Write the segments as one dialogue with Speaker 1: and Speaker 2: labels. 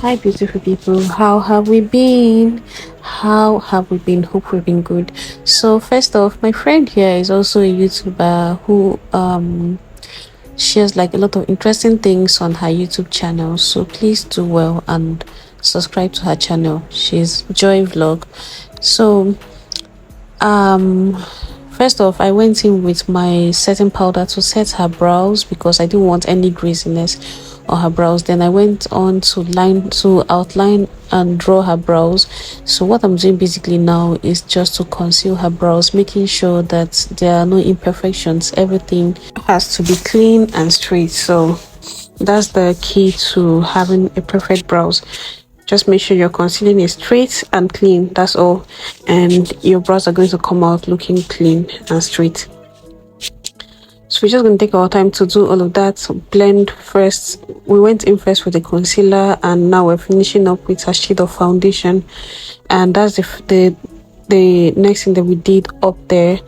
Speaker 1: Hi, beautiful people. How have we been? How have we been? Hope we've been good. So, first off, my friend here is also a YouTuber who shares like a lot of interesting things on her YouTube channel. So, please do well and subscribe to her channel. She's Joy Vlog. So, um, first off, I went in with my setting powder to set her brows because I didn't want any greasiness on her brows. Then I went on to outline and draw her brows. So what I'm doing basically now is just to conceal her brows, making sure that there are no imperfections. Everything has to be clean and straight. So that's the key to having a perfect brows. Just make sure your concealing is straight and clean. That's all, and your brows are going to come out looking clean and straight. So we're just going to take our time to do all of that. Blend first. We went in first with the concealer, and now we're finishing up with a shade of foundation, and that's the next thing that we did up there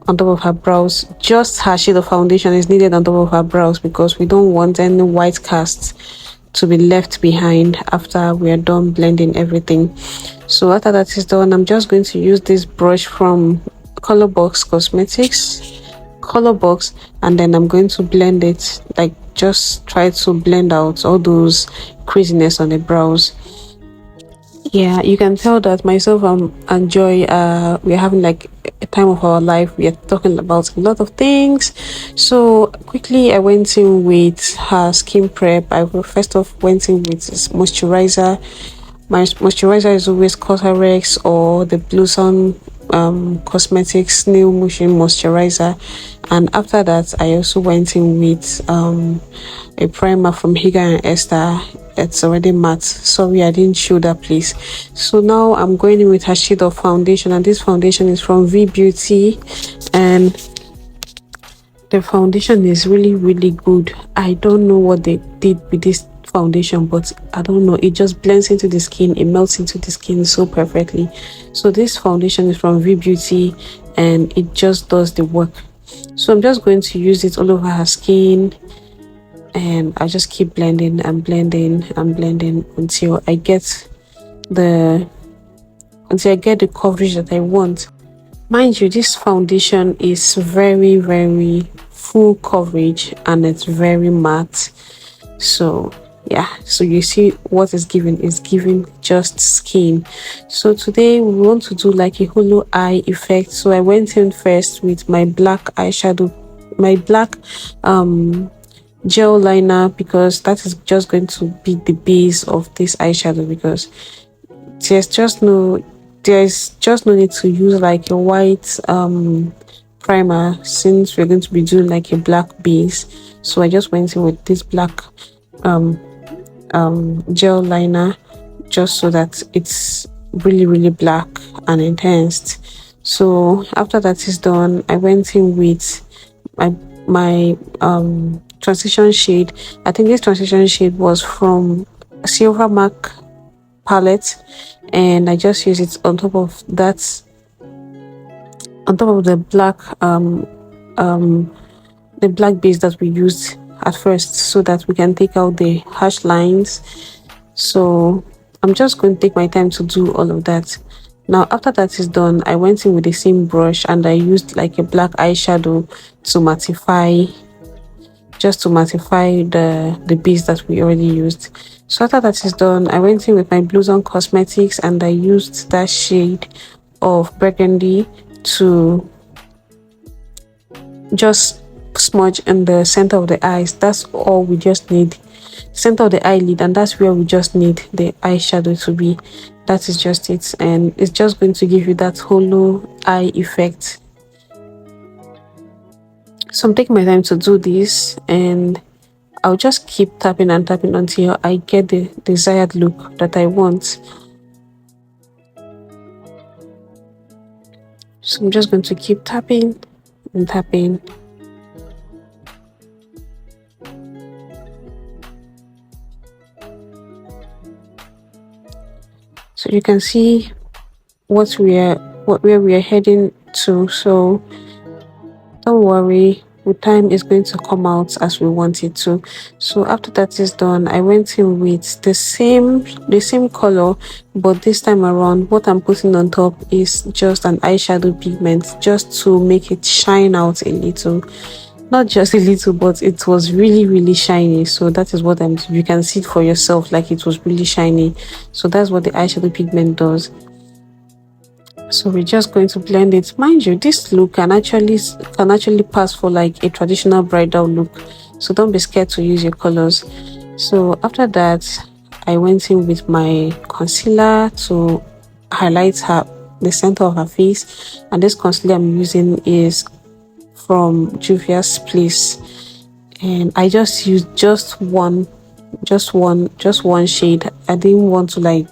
Speaker 1: on top of her brows. Just her shade of foundation is needed on top of her brows because we don't want any white casts to be left behind after we are done blending everything. So after that is done, I'm just going to use this brush from Colorbox Colorbox, and then I'm going to blend it, like just try to blend out all those craziness on the brows. Yeah, you can tell that myself and Joy we're having like a time of our life. We are talking about a lot of things. So quickly I went in with her skin prep. I first off went in with this moisturizer. My moisturizer is always Cosrx or the Blue Sun Cosmetics Snail Motion moisturizer, and after that I also went in with a primer from Higa and Esther. It's already matte. Sorry, I didn't show that place. So now I'm going in with her shade of foundation, and this foundation is from V Beauty, and the foundation is really good. I don't know what they did with this foundation, but I don't know, it just blends into the skin, it melts into the skin so perfectly. So this foundation is from V Beauty, and it just does the work. So I'm just going to use it all over her skin, and I just keep blending and blending and blending until I get the coverage that I want. Mind you, this foundation is very full coverage and it's very matte. So yeah, so you see what is giving just skin. So today we want to do like a hollow eye effect. So I went in first with my black eyeshadow, my black gel liner, because that is just going to be the base of this eyeshadow, because there's just no need to use like a white primer since we're going to be doing like a black base. So I just went in with this black gel liner just so that it's really black and intense. So after that is done, I went in with my transition shade. I think this transition shade was from Silver Mark palette, and I just use it on top of that, on top of the black base that we used at first, so that we can take out the harsh lines. So I'm just going to take my time to do all of that. Now after that is done, I went in with the same brush and I used like a black eyeshadow to mattify, just to mattify the base that we already used. So after that is done, I went in with my Blue Sun Cosmetics and I used that shade of burgundy to just smudge in the center of the eyes. That's all we just need, center of the eyelid, and that's where we just need the eyeshadow to be. That is just it, and it's just going to give you that hollow eye effect. So I'm taking my time to do this, and I'll just keep tapping and tapping until I get the desired look that I want. So I'm just going to keep tapping and tapping. So you can see where we are heading to. So don't worry, with time it's going to come out as we want it to. So after that is done, I went in with the same color, but this time around what I'm putting on top is just an eyeshadow pigment, just to make it shine out a little. Not just a little, but it was really shiny. So that is what you can see it for yourself, like it was really shiny. So that's what the eyeshadow pigment does. So we're just going to blend it. Mind you, this look can actually pass for like a traditional bridal look, so don't be scared to use your colors. So after that, I went in with my concealer to highlight the center of her face, and this concealer I'm using is from Juvia's Place, and I just used just one shade. I didn't want to like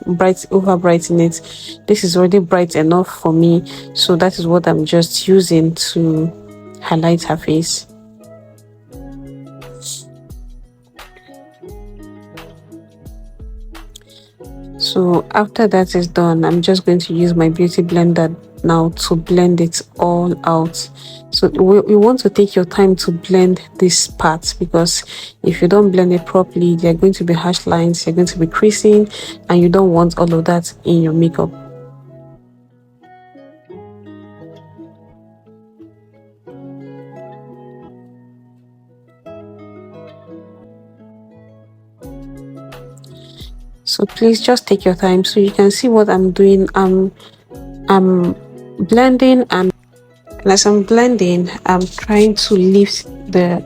Speaker 1: over brighten it. This is already bright enough for me, so that is what I'm just using to highlight her face. So after that is done, I'm just going to use my beauty blender now to blend it all out. So we want to take your time to blend this part, because if you don't blend it properly, there are going to be harsh lines, you're going to be creasing, and you don't want all of that in your makeup. So please just take your time. So you can see what I'm doing. I'm blending, and as I'm blending, I'm trying to lift the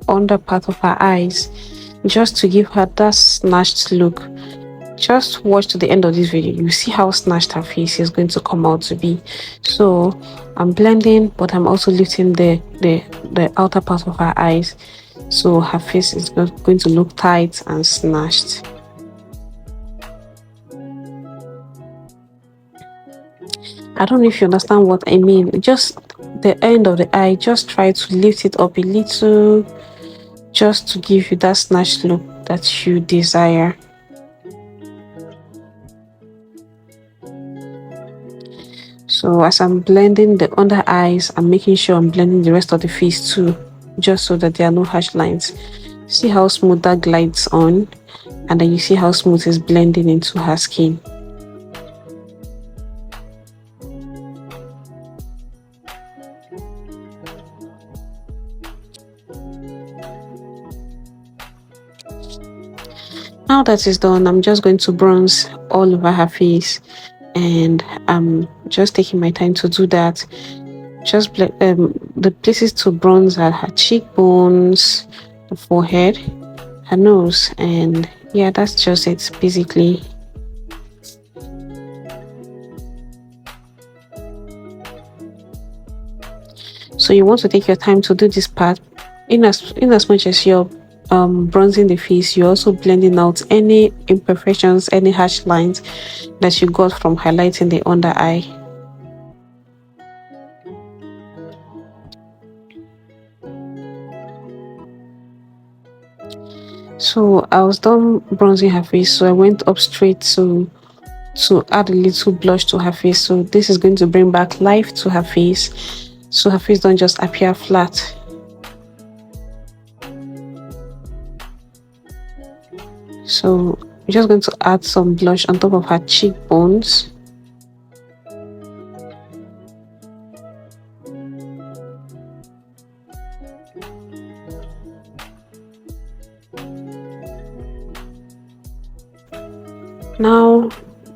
Speaker 1: under part of her eyes, just to give her that snatched look. Just watch to the end of this video, you see how snatched her face is going to come out to be. So I'm blending, but I'm also lifting the outer part of her eyes, so her face is going to look tight and snatched. I don't know if you understand what I mean. Just the end of the eye, just try to lift it up a little, just to give you that snatched look that you desire. So as I'm blending the under eyes, I'm making sure I'm blending the rest of the face too, just so that there are no harsh lines. See how smooth that glides on, and then you see how smooth it's blending into her skin. Now that is done, I'm just going to bronze all over her face, and I'm just taking my time to do that. Just the places to bronze are her cheekbones, the forehead, her nose, and yeah, that's just it basically. So you want to take your time to do this part. In as much as you're bronzing the face, you're also blending out any imperfections, any harsh lines that you got from highlighting the under eye. So I was done bronzing her face, so I went up straight to add a little blush to her face. So this is going to bring back life to her face, so her face don't just appear flat. So we're just going to add some blush on top of her cheekbones. Now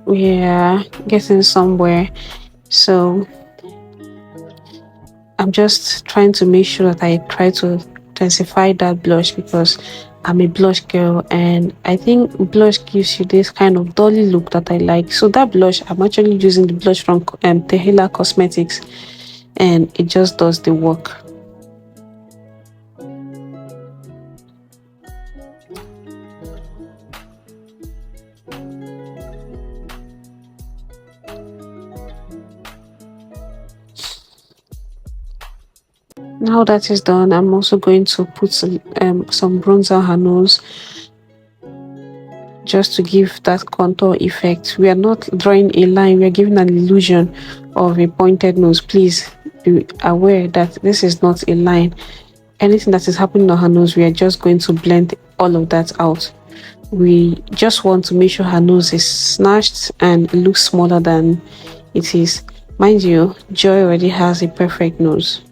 Speaker 1: we are getting somewhere, so I'm just trying to make sure that I try to intensify that blush, because I'm a blush girl, and I think blush gives you this kind of dolly look that I like. So that blush, I'm actually using the blush from Tehila Cosmetics, and it just does the work. Now that is done, I'm also going to put some bronzer on her nose, just to give that contour effect. We are not drawing a line, we are giving an illusion of a pointed nose. Please be aware that this is not a line. Anything that is happening on her nose, we are just going to blend all of that out. We just want to make sure her nose is snatched and looks smaller than it is. Mind you, Joy already has a perfect nose.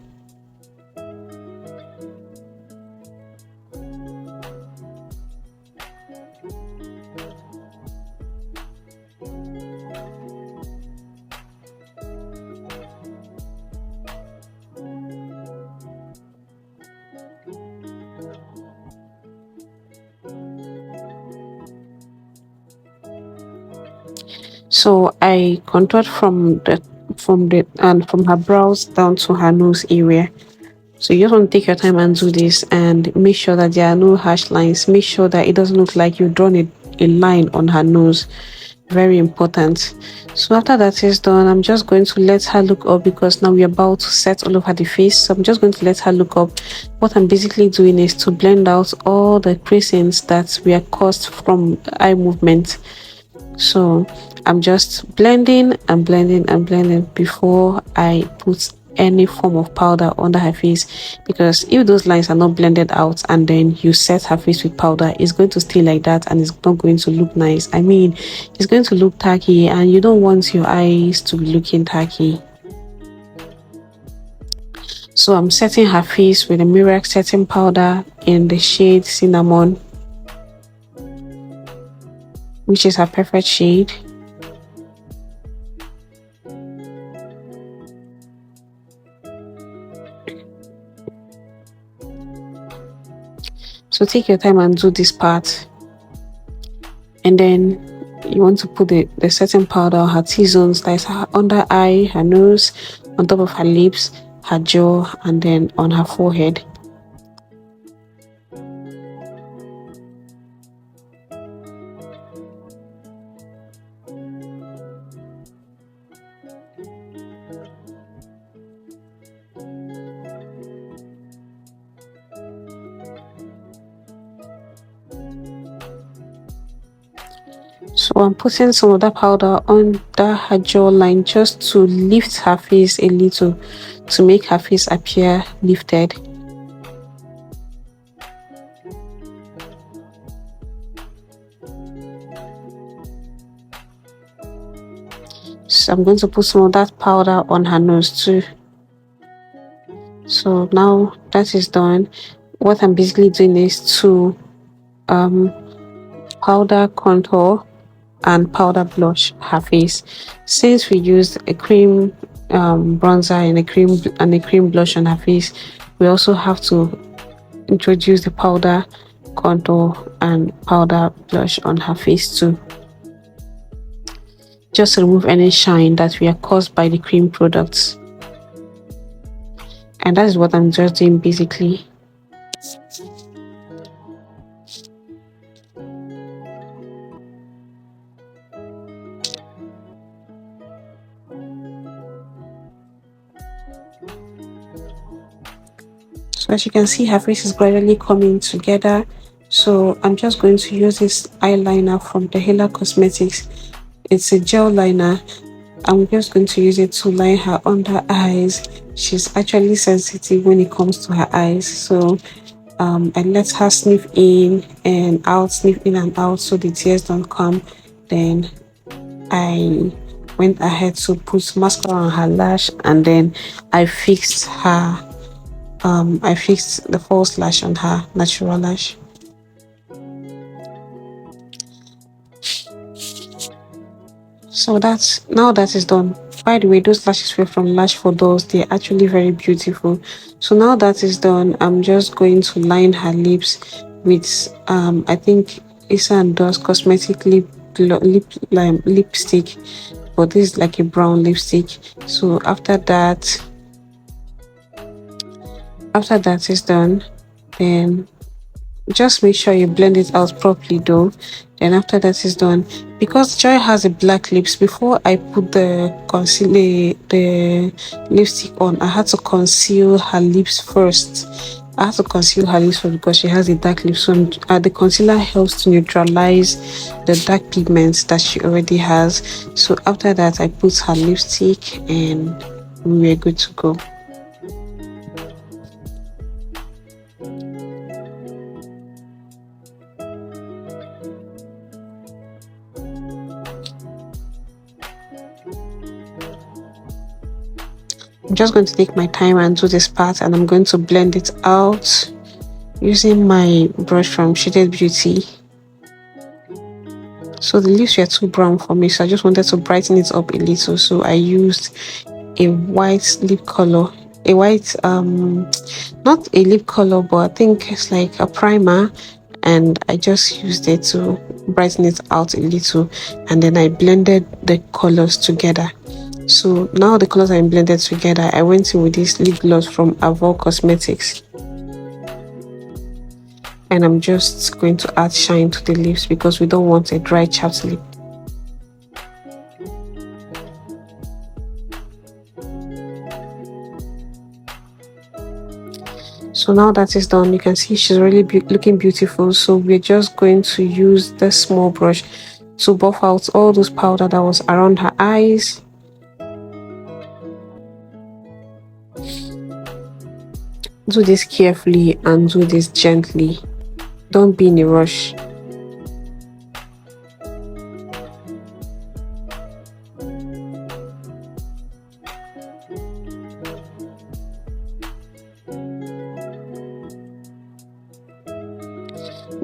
Speaker 1: So I contoured from her brows down to her nose area. So you just want to take your time and do this and make sure that there are no harsh lines. Make sure that it doesn't look like you've drawn a line on her nose. Very important. So after that is done, I'm just going to let her look up because now we're about to set all over the face. So I'm just going to let her look up. What I'm basically doing is to blend out all the creasings that were caused from eye movement. So I'm just blending and blending and blending before I put any form of powder under her face, because if those lines are not blended out and then you set her face with powder, it's going to stay like that and it's not going to look nice. I mean, it's going to look tacky and you don't want your eyes to be looking tacky. So I'm setting her face with a mirror setting powder in the shade Cinnamon, which is her perfect shade. So take your time and do this part. And then you want to put the setting powder on her T-zones, that is her under eye, her nose, on top of her lips, her jaw, and then on her forehead. So I'm putting some of that powder under her jawline just to lift her face a little, to make her face appear lifted. So I'm going to put some of that powder on her nose too. So now that is done, what I'm basically doing is to powder contour and powder blush her face. Since we used a cream bronzer and a cream blush on her face, we also have to introduce the powder contour and powder blush on her face too, just to remove any shine that we are caused by the cream products. And that is what I'm just doing basically. So as you can see, her face is gradually coming together. So I'm just going to use this eyeliner from the Hela Cosmetics. It's a gel liner. I'm just going to use it to line her under eyes. She's actually sensitive when it comes to her eyes. So I let her sniff in and out, sniff in and out so the tears don't come. Then I went ahead to put mascara on her lash, and then I fixed her I fixed the false lash on her natural lash. So now that is done. By the way, those lashes were from Lash for Dolls. They're actually very beautiful. So now that is done, I'm just going to line her lips with I think Issa and Doss Cosmetic lipstick, but this is like a brown lipstick. So after that is done, then just make sure you blend it out properly though. Then after that is done, because Joy has a black lips, before I put the lipstick on, I had to conceal her lips first. Because she has a dark lips. So the concealer helps to neutralize the dark pigments that she already has. So after that, I put her lipstick and we are good to go. I'm just going to take my time and do this part, and I'm going to blend it out using my brush from Shaded Beauty. So the leaves were too brown for me, so I just wanted to brighten it up a little. So I used a white lip color, a white not a lip color, but I think it's like a primer, and I just used it to brighten it out a little, and then I blended the colors together. So now the colors are blended together, I went in with this lip gloss from Avon Cosmetics, and I'm just going to add shine to the lips because we don't want a dry chapped lip. So now that is done, you can see she's really looking beautiful. So we're just going to use the small brush to buff out all those powder that was around her eyes. Do this carefully and do this gently. Don't be in a rush.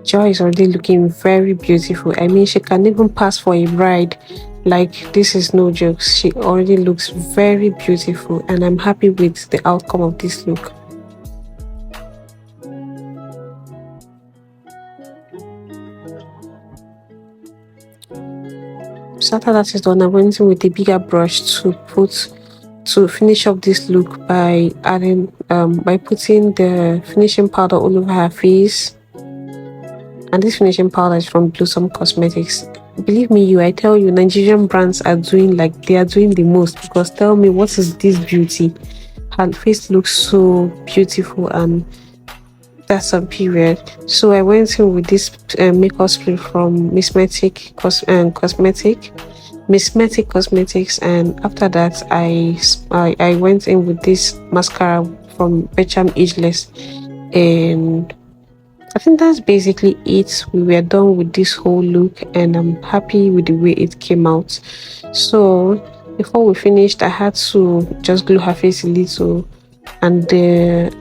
Speaker 1: Joy is already looking very beautiful. I mean, she can even pass for a bride. Like, this is no joke. She already looks very beautiful, and I'm happy with the outcome of this look. So after that is done, I went in with a bigger brush to finish up this look by adding by putting the finishing powder all over her face. And this finishing powder is from Blossom Cosmetics. Believe me, I tell you, Nigerian brands are doing the most, because tell me, what is this beauty? Her face looks so beautiful, and that's a period. So I went in with this makeup spray from Mismetic Cosmetics, and after that I went in with this mascara from Beckham Ageless, and I think that's basically it. We were done with this whole look, and I'm happy with the way it came out. So before we finished, I had to just glue her face a little, and the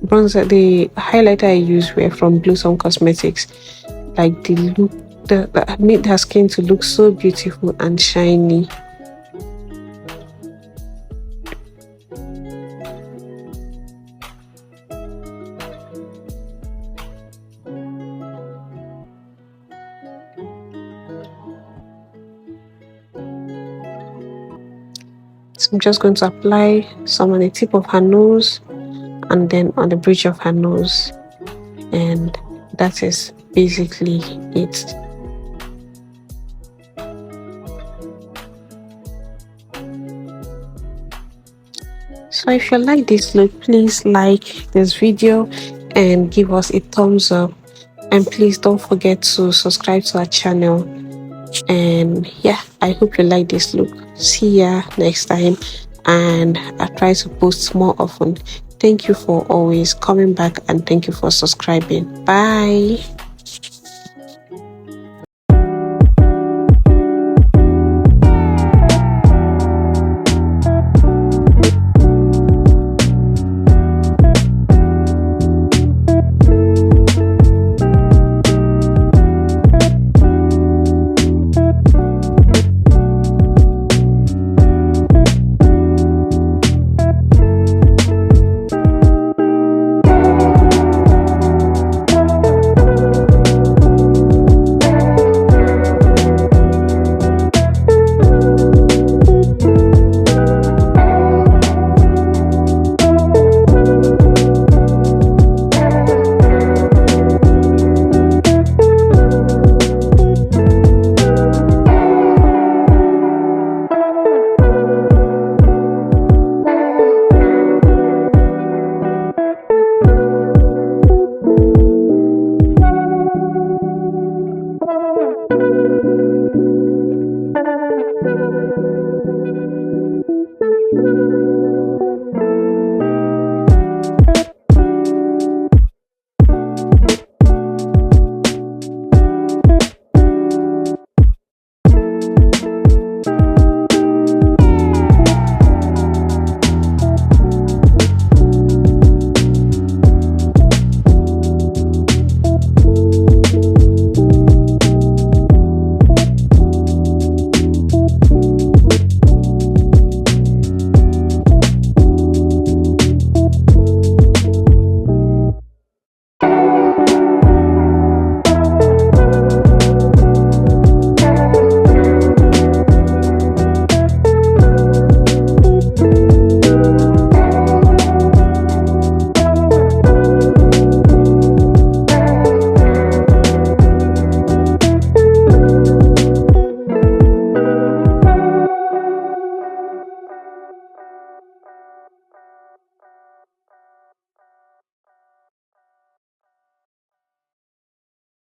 Speaker 1: bronzer, the highlighter I used were from Blossom Cosmetics. Like, the look that made her skin to look so beautiful and shiny. So I'm just going to apply some on the tip of her nose and then on the bridge of her nose, and that is basically it. So if you like this look, please like this video and give us a thumbs up, and please don't forget to subscribe to our channel. And yeah, I hope you like this look. See ya next time, and I try to post more often. Thank you for always coming back, and thank you for subscribing. Bye.